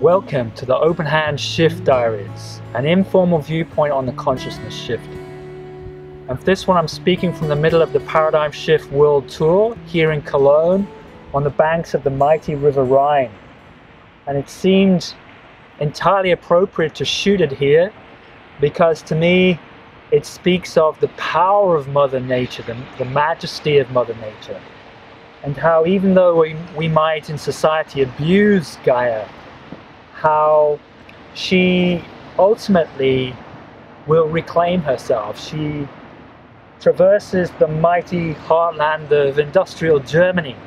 Welcome to the Openhand Shift Diaries, an informal viewpoint on the consciousness shift. And for this one, I'm speaking from the middle of the Paradigm Shift World Tour here in Cologne on the banks of the mighty River Rhine. And it seemed entirely appropriate to shoot it here because to me, it speaks of the power of Mother Nature, the majesty of Mother Nature, and how even though we might in society abuse Gaia, how she ultimately will reclaim herself. She traverses the mighty heartland of industrial Germany,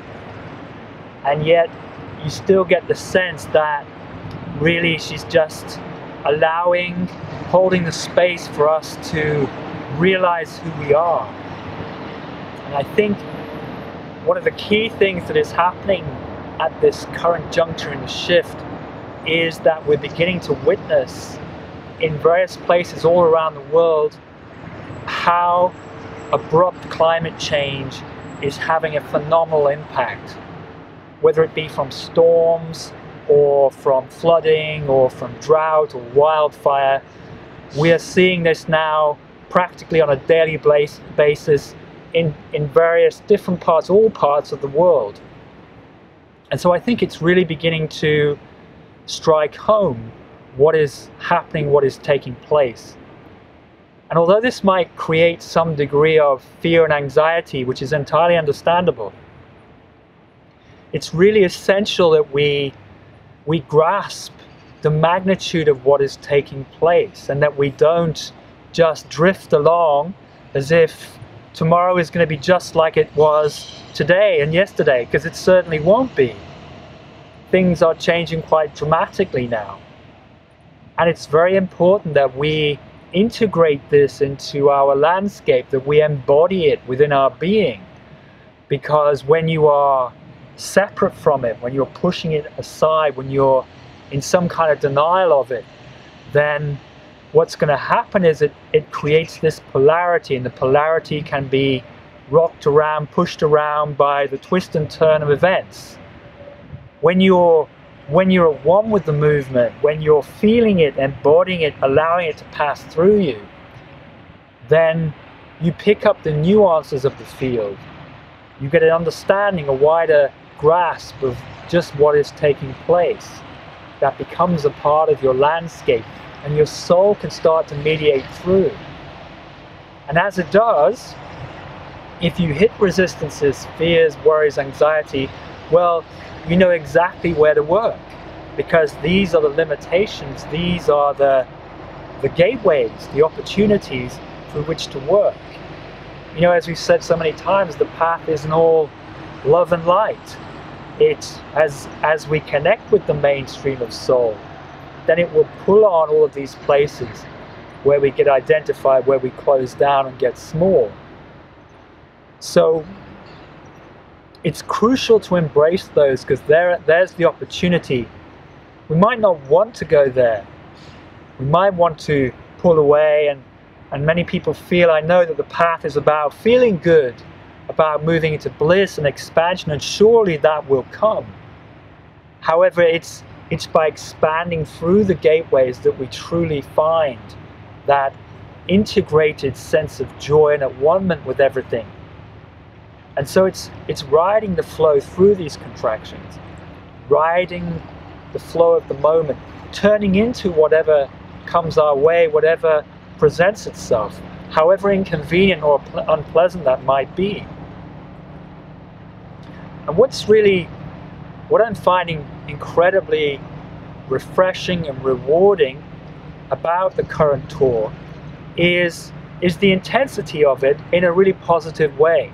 and yet you still get the sense that really she's just holding the space for us to realize who we are. And I think one of the key things that is happening at this current juncture in the shift is that we're beginning to witness in various places all around the world how abrupt climate change is having a phenomenal impact, whether it be from storms or from flooding or from drought or wildfire. We are seeing this now practically on a daily basis in various different parts, all parts of the world. And so I think it's really beginning to strike home what is happening, what is taking place. And although this might create some degree of fear and anxiety, which is entirely understandable, it's really essential that we grasp the magnitude of what is taking place and that we don't just drift along as if tomorrow is going to be just like it was today and yesterday, because it certainly won't be. Things are changing quite dramatically now. And it's very important that we integrate this into our landscape, that we embody it within our being. Because when you are separate from it, when you're pushing it aside, when you're in some kind of denial of it, then what's going to happen is it creates this polarity, and the polarity can be rocked around, pushed around by the twist and turn of events. When you're at one with the movement, when you're feeling it, embodying it, allowing it to pass through you, then you pick up the nuances of the field. You get an understanding, a wider grasp of just what is taking place. That becomes a part of your landscape, and your soul can start to mediate through. And as it does, if you hit resistances, fears, worries, anxiety, well, you know exactly where to work, because these are the limitations, these are the gateways, the opportunities through which to work. You know, as we've said so many times, the path isn't all love and light. It's as we connect with the mainstream of soul, then it will pull on all of these places where we get identified, where we close down and get small. So it's crucial to embrace those, because there's the opportunity. We might not want to go there. We might want to pull away, and many people feel, I know, that the path is about feeling good, about moving into bliss and expansion, and surely that will come. However, it's by expanding through the gateways that we truly find that integrated sense of joy and at one-ment with everything. And so it's riding the flow through these contractions, riding the flow of the moment, turning into whatever comes our way, whatever presents itself, however inconvenient or unpleasant that might be. And what I'm finding incredibly refreshing and rewarding about the current tour is the intensity of it in a really positive way.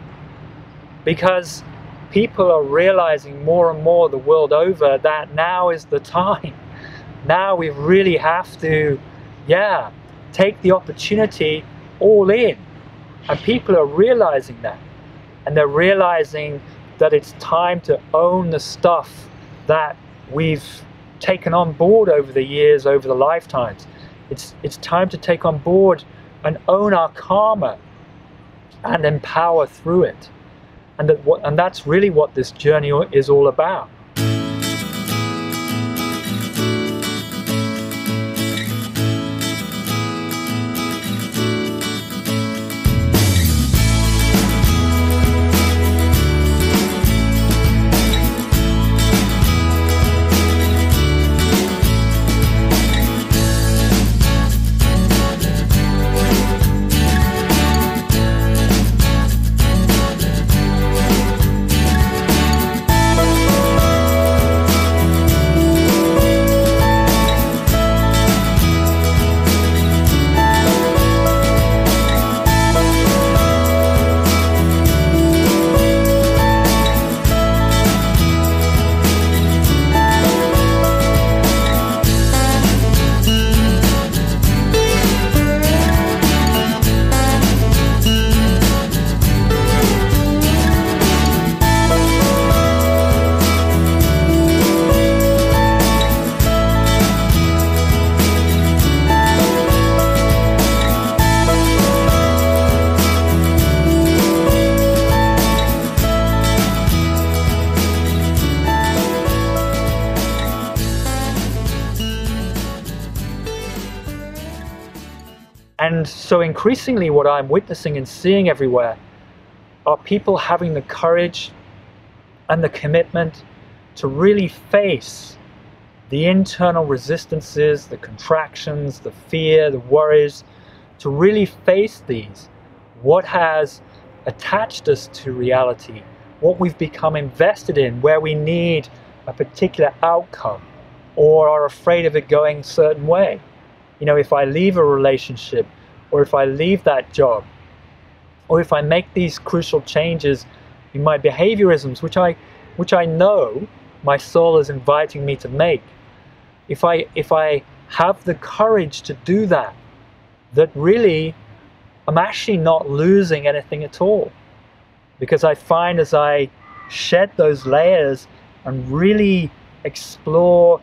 Because people are realizing more and more the world over that now is the time. Now we really have to, take the opportunity all in. And people are realizing that. And they're realizing that it's time to own the stuff that we've taken on board over the years, over the lifetimes. It's time to take on board and own our karma and empower through it. And that's really what this journey is all about. And so increasingly what I'm witnessing and seeing everywhere are people having the courage and the commitment to really face the internal resistances, the contractions, the fear, the worries, to really face these. What has attached us to reality, what we've become invested in, where we need a particular outcome or are afraid of it going a certain way. You know, if I leave a relationship, or if I leave that job, or if I make these crucial changes in my behaviorisms, which I know my soul is inviting me to make, if I have the courage to do that, that really I'm actually not losing anything at all. Because I find as I shed those layers and really explore,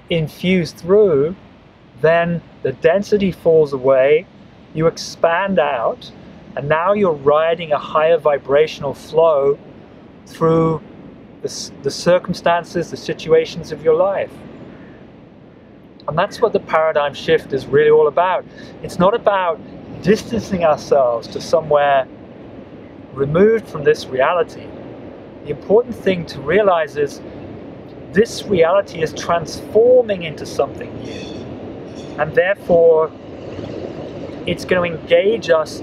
infuse through, then the density falls away, you expand out, and now you're riding a higher vibrational flow through the circumstances, the situations of your life. And that's what the paradigm shift is really all about. It's not about distancing ourselves to somewhere removed from this reality. The important thing to realize is this reality is transforming into something new. And therefore, it's going to engage us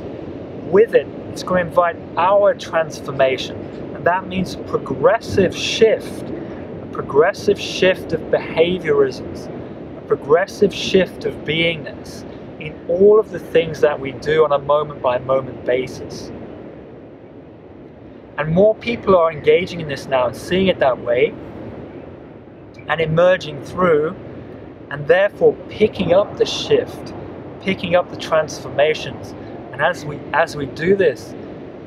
with it. It's going to invite our transformation. And that means a progressive shift of behaviorisms, a progressive shift of beingness in all of the things that we do on a moment-by-moment basis. And more people are engaging in this now and seeing it that way and emerging through, and therefore picking up the shift, picking up the transformations. And as we do this,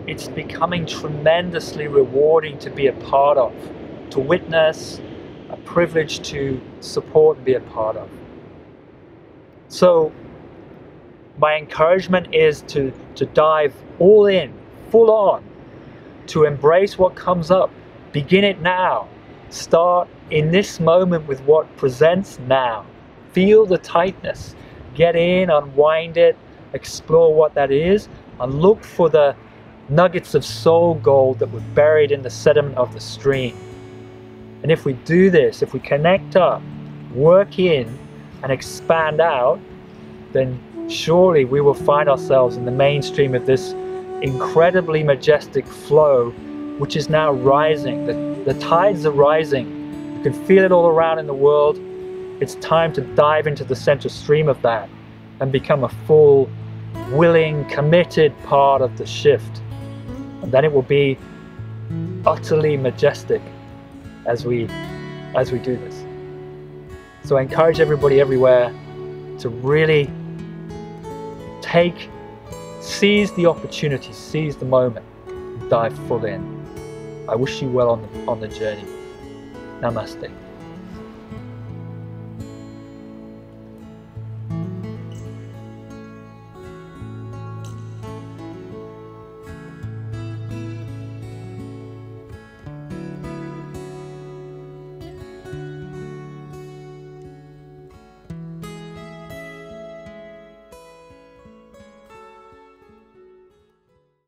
it's becoming tremendously rewarding to be a part of, to witness, a privilege to support and be a part of. So my encouragement is to dive all in, full on, to embrace what comes up. Begin it now. Start in this moment with what presents now. Feel the tightness. Get in, unwind it, explore what that is, and look for the nuggets of soul gold that were buried in the sediment of the stream. And if we do this, if we connect up, work in, and expand out, then surely we will find ourselves in the mainstream of this incredibly majestic flow, which is now rising. The tides are rising. You can feel it all around in the world. It's time to dive into the center stream of that and become a full, willing, committed part of the shift. And then it will be utterly majestic as we do this. So I encourage everybody everywhere to really seize the opportunity, seize the moment, and dive full in. I wish you well on the journey. Namaste.